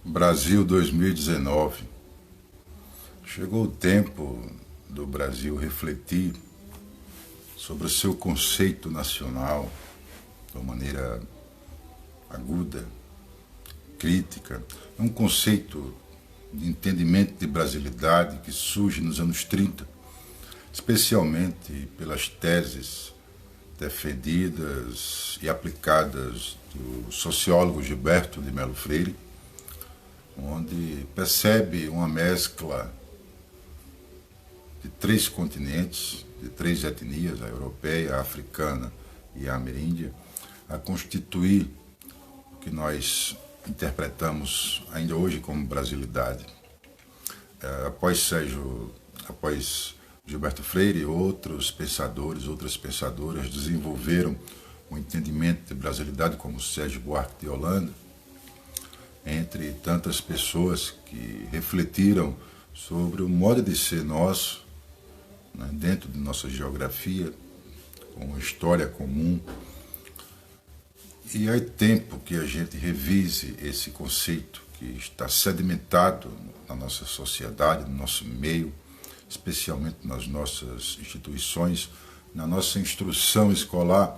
Brasil 2019. Chegou o tempo do Brasil refletir sobre o seu conceito nacional de uma maneira aguda, crítica. É um conceito de entendimento de brasilidade que surge nos anos 30, especialmente pelas teses defendidas e aplicadas do sociólogo Gilberto de Melo Freire, onde percebe uma mescla de 3 continentes, de 3 etnias, a europeia, a africana e a ameríndia, a constituir o que nós interpretamos ainda hoje como brasilidade. Após Gilberto Freire, outros pensadores, outras pensadoras desenvolveram um entendimento de brasilidade, como Sérgio Buarque de Holanda, entre tantas pessoas que refletiram sobre o modo de ser nosso, né, dentro de nossa geografia, com uma história comum. E é tempo que a gente revise esse conceito que está sedimentado na nossa sociedade, no nosso meio, especialmente nas nossas instituições, na nossa instrução escolar,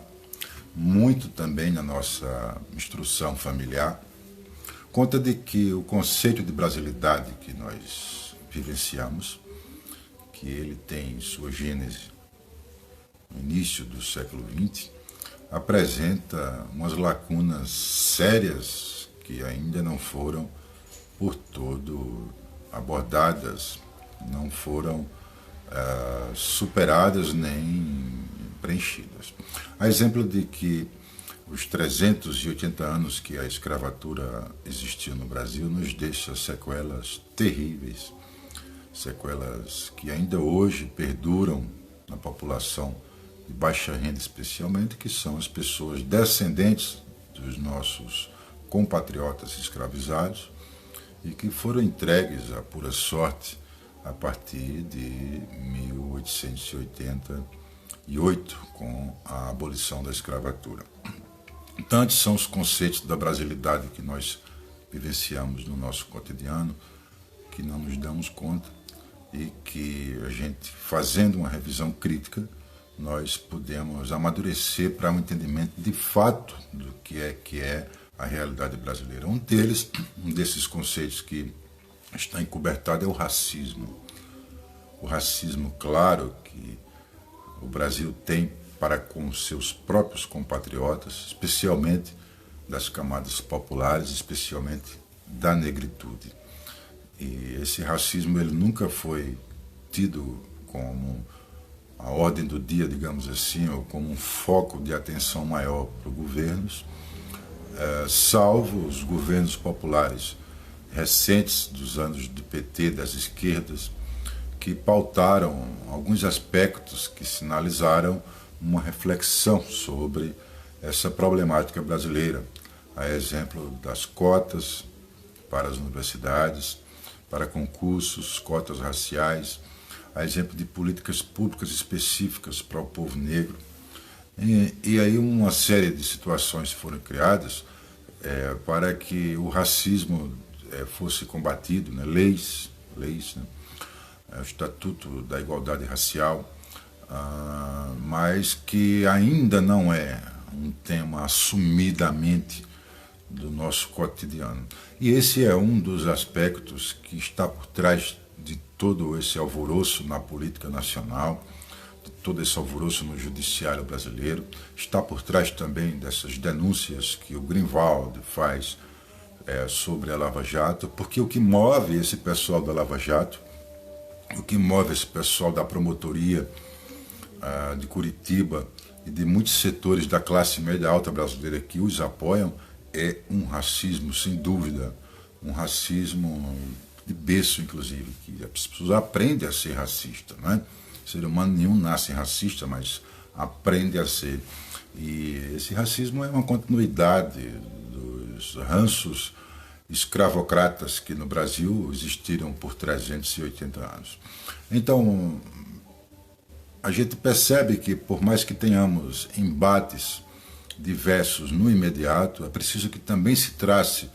muito também na nossa instrução familiar. Conta de que o conceito de brasilidade que nós vivenciamos, que ele tem sua gênese no início do século XX, apresenta umas lacunas sérias que ainda não foram por todo abordadas, não foram superadas nem preenchidas. A exemplo de que os 380 anos que a escravatura existiu no Brasil nos deixa sequelas terríveis, sequelas que ainda hoje perduram na população de baixa renda especialmente, que são as pessoas descendentes dos nossos compatriotas escravizados e que foram entregues à pura sorte a partir de 1888, com a abolição da escravatura. Tantos são os conceitos da brasilidade que nós vivenciamos no nosso cotidiano, que não nos damos conta e que a gente, fazendo uma revisão crítica, nós podemos amadurecer para um entendimento de fato do que é a realidade brasileira. Um desses conceitos que está encobertado é o racismo. O racismo, claro, que o Brasil tem para com seus próprios compatriotas, especialmente das camadas populares, especialmente da negritude. E esse racismo ele nunca foi tido como a ordem do dia, digamos assim, ou como um foco de atenção maior para os governos, salvo os governos populares recentes dos anos do PT, das esquerdas, que pautaram alguns aspectos que sinalizaram uma reflexão sobre essa problemática brasileira, a exemplo das cotas para as universidades, para concursos, cotas raciais, a exemplo de políticas públicas específicas para o povo negro. E aí uma série de situações foram criadas para que o racismo fosse combatido, né? Leis, né? O Estatuto da Igualdade Racial, mas que ainda não é um tema assumidamente do nosso cotidiano. E esse é um dos aspectos que está por trás de todo esse alvoroço na política nacional, de todo esse alvoroço no judiciário brasileiro, está por trás também dessas denúncias que o Greenwald faz sobre a Lava Jato, porque o que move esse pessoal da Lava Jato, o que move esse pessoal da promotoria de Curitiba e de muitos setores da classe média alta brasileira que os apoiam é um racismo, sem dúvida, um racismo de berço, inclusive, que as pessoas aprendem a ser racista, né? Ser humano nenhum nasce racista, mas aprende a ser. E esse racismo é uma continuidade dos ranços escravocratas que no Brasil existiram por 380 anos. Então, a gente percebe que, por mais que tenhamos embates diversos no imediato, é preciso que também se trace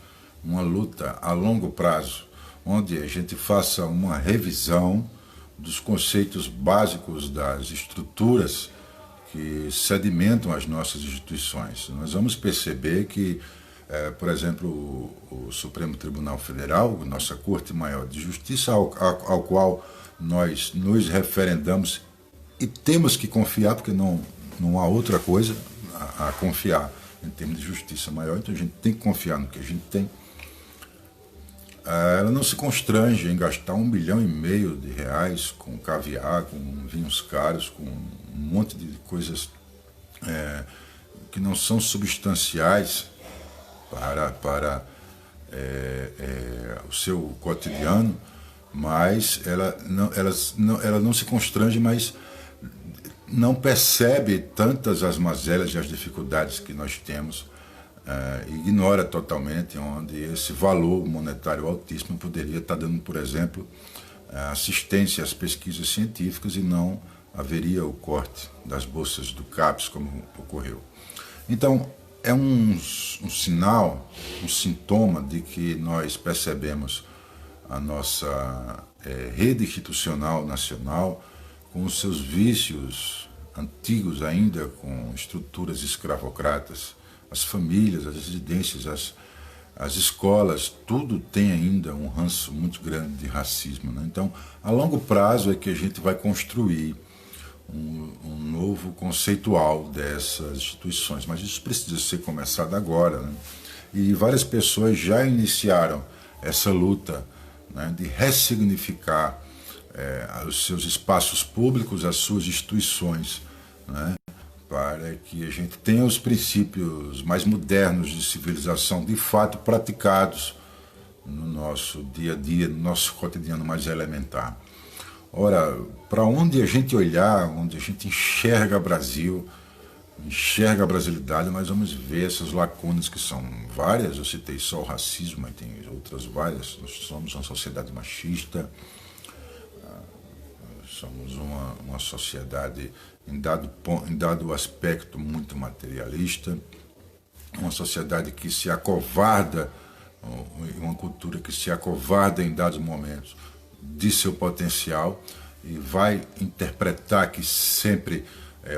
uma luta a longo prazo, onde a gente faça uma revisão dos conceitos básicos das estruturas que sedimentam as nossas instituições. Nós vamos perceber que, por exemplo, o Supremo Tribunal Federal, nossa Corte Maior de Justiça, ao qual nós nos referendamos e temos que confiar, porque não há outra coisa a confiar em termos de justiça maior, então a gente tem que confiar no que a gente tem. Ela não se constrange em gastar R$1,5 bilhão com caviar, com vinhos caros, com um monte de coisas que não são substanciais para o seu cotidiano, mas ela não se constrange, mas não percebe tantas as mazelas e as dificuldades que nós temos, ignora totalmente onde esse valor monetário altíssimo poderia estar dando, por exemplo, assistência às pesquisas científicas e não haveria o corte das bolsas do CAPES como ocorreu. Então, é um sinal, um sintoma de que nós percebemos a nossa rede institucional nacional com os seus vícios antigos ainda, com estruturas escravocratas, as famílias, as residências, as escolas, tudo tem ainda um ranço muito grande de racismo, né? Então, a longo prazo é que a gente vai construir um novo conceitual dessas instituições, mas isso precisa ser começado agora, né? E várias pessoas já iniciaram essa luta, né, de ressignificar os seus espaços públicos, as suas instituições, né, para que a gente tenha os princípios mais modernos de civilização de fato praticados no nosso dia a dia, no nosso cotidiano mais elementar. Ora, para onde a gente olhar, onde a gente enxerga Brasil, enxerga a brasilidade, nós vamos ver essas lacunas que são várias. Eu citei só o racismo, mas tem outras várias. Nós somos uma sociedade machista, somos uma sociedade em dado aspecto muito materialista, uma sociedade que se acovarda, uma cultura que se acovarda em dados momentos de seu potencial e vai interpretar que sempre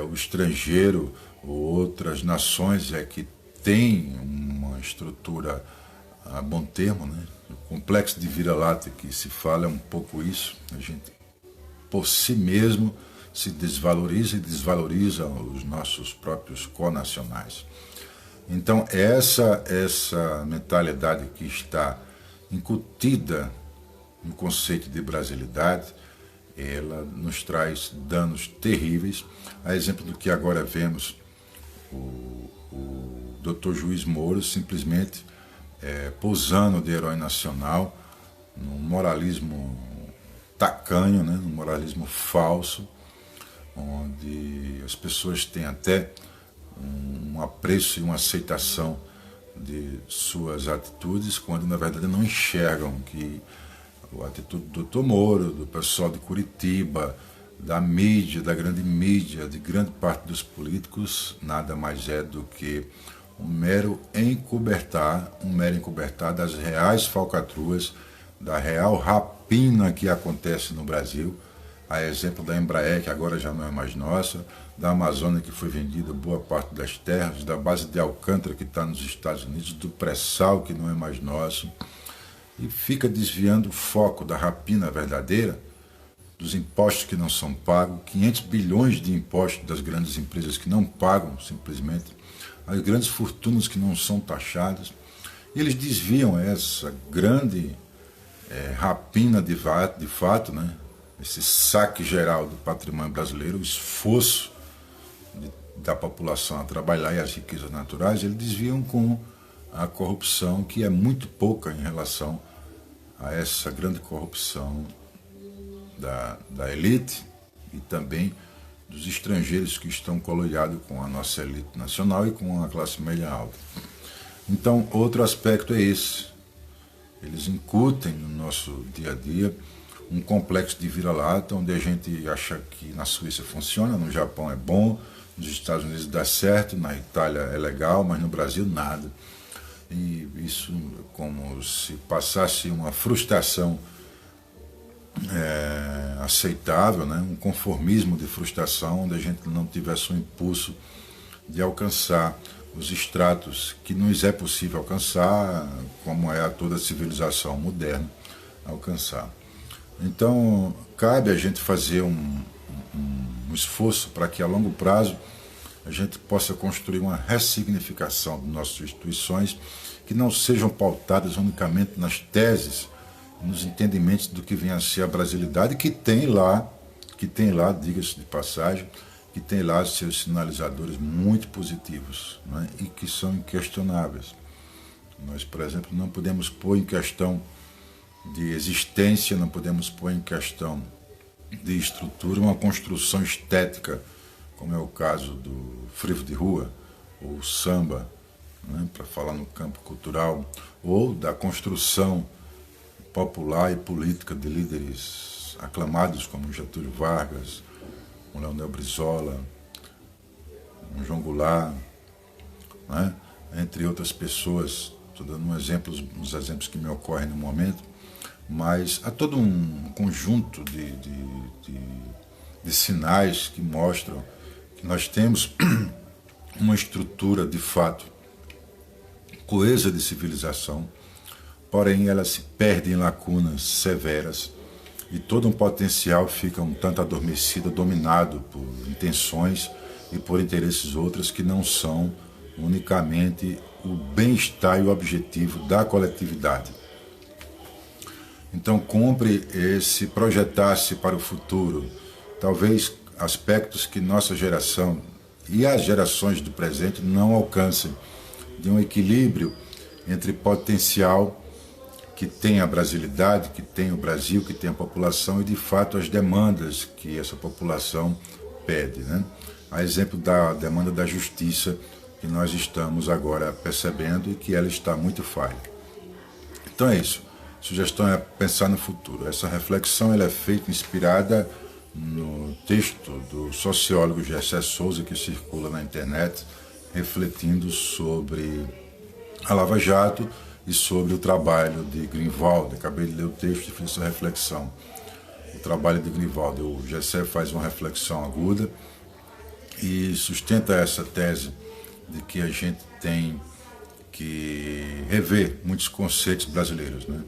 o estrangeiro ou outras nações que tem uma estrutura a bom termo, né? O complexo de vira-lata que se fala é um pouco isso. A gente, por si mesmo, se desvaloriza e desvaloriza os nossos próprios connacionais. Então, essa mentalidade que está incutida no conceito de brasilidade, ela nos traz danos terríveis. A exemplo do que agora vemos, o Dr. Juiz Moro simplesmente posando de herói nacional, num moralismo tacanho, né, num moralismo falso, onde as pessoas têm até um apreço e uma aceitação de suas atitudes, quando na verdade não enxergam que a atitude do Dr. Moro, do pessoal de Curitiba, da mídia, da grande mídia, de grande parte dos políticos, nada mais é do que um mero encobertar das reais falcatruas, da real rapina que acontece no Brasil, a exemplo da Embraer, que agora já não é mais nossa, da Amazônia, que foi vendida boa parte das terras, da base de Alcântara, que está nos Estados Unidos, do pré-sal, que não é mais nosso, e fica desviando o foco da rapina verdadeira, dos impostos que não são pagos, 500 bilhões de impostos das grandes empresas que não pagam, simplesmente, as grandes fortunas que não são taxadas. E eles desviam essa grande rapina de fato, né? Esse saque geral do patrimônio brasileiro, o esforço da população a trabalhar e as riquezas naturais, eles desviam com a corrupção, que é muito pouca em relação a essa grande corrupção da elite e também dos estrangeiros que estão colocados com a nossa elite nacional e com a classe média alta. Então, outro aspecto é esse. Eles incutem no nosso dia a dia um complexo de vira-lata, onde a gente acha que na Suíça funciona, no Japão é bom, nos Estados Unidos dá certo, na Itália é legal, mas no Brasil nada. e isso como se passasse uma frustração aceitável, né? Um conformismo de frustração, onde a gente não tivesse um impulso de alcançar os estratos que nos é possível alcançar, como é a toda a civilização moderna alcançar. Então, cabe a gente fazer um esforço para que a longo prazo a gente possa construir uma ressignificação de nossas instituições que não sejam pautadas unicamente nas teses, nos entendimentos do que vem a ser a brasilidade, que tem lá, diga-se de passagem, que tem lá seus sinalizadores muito positivos, né, e que são inquestionáveis. Nós, por exemplo, não podemos pôr em questão de existência, não podemos pôr em questão de estrutura uma construção estética, como é o caso do frevo de rua, ou samba, né, para falar no campo cultural, ou da construção popular e política de líderes aclamados como Getúlio Vargas, um Leonel Brizola, um João Goulart, né, entre outras pessoas. Estou dando uns exemplos que me ocorrem no momento, mas há todo um conjunto de sinais que mostram que nós temos uma estrutura de fato coesa de civilização, porém ela se perde em lacunas severas e todo um potencial fica um tanto adormecido, dominado por intenções e por interesses outros que não são unicamente o bem-estar e o objetivo da coletividade. Então, cumpre esse projetar-se para o futuro, talvez aspectos que nossa geração e as gerações do presente não alcancem, de um equilíbrio entre potencial que tem a brasilidade, que tem o Brasil, que tem a população e, de fato, as demandas que essa população pede, né? A exemplo da demanda da justiça, que nós estamos agora percebendo e que ela está muito falha. Então é isso. A sugestão é pensar no futuro. Essa reflexão ela é feita inspirada no texto do sociólogo Gessé Souza, que circula na internet, refletindo sobre a Lava Jato e sobre o trabalho de Greenwald. Acabei de ler o texto e fiz essa reflexão. O trabalho de Greenwald, o Gessé faz uma reflexão aguda e sustenta essa tese de que a gente tem que rever muitos conceitos brasileiros, né?